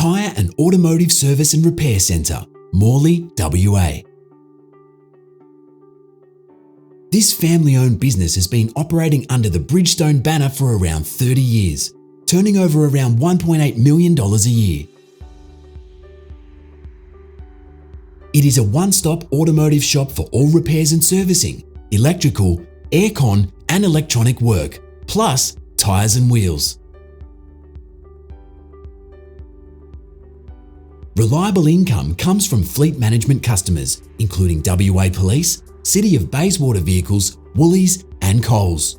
Tyre and Automotive Service and Repair Centre, Morley, WA. This family-owned business has been operating under the Bridgestone banner for around 30 years, turning over around $1.8 million a year. It is a one-stop automotive shop for all repairs and servicing, electrical, aircon and electronic work, plus tyres and wheels. Reliable income comes from fleet management customers, including WA Police, City of Bayswater Vehicles, Woolies and Coles.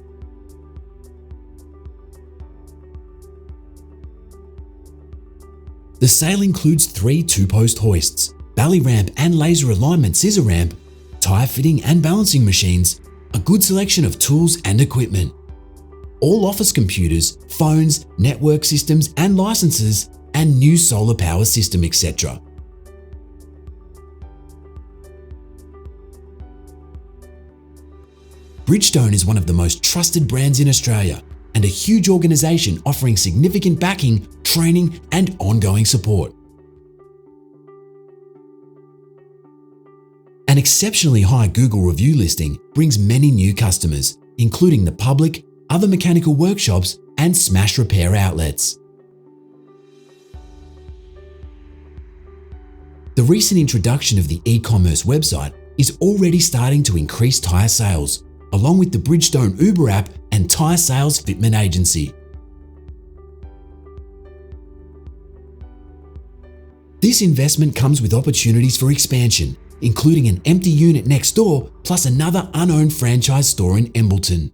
The sale includes 3 two-post hoists, belly ramp and laser alignment scissor ramp, tyre fitting and balancing machines, a good selection of tools and equipment, all office computers, phones, network systems and licenses, and new solar power system, etc. Bridgestone is one of the most trusted brands in Australia and a huge organisation offering significant backing, training and ongoing support. An exceptionally high Google review listing brings many new customers, including the public, other mechanical workshops and smash repair outlets. The recent introduction of the e-commerce website is already starting to increase tyre sales, along with the Bridgestone Uber app and tyre sales fitment agency. This investment comes with opportunities for expansion, including an empty unit next door plus another unowned franchise store in Embleton.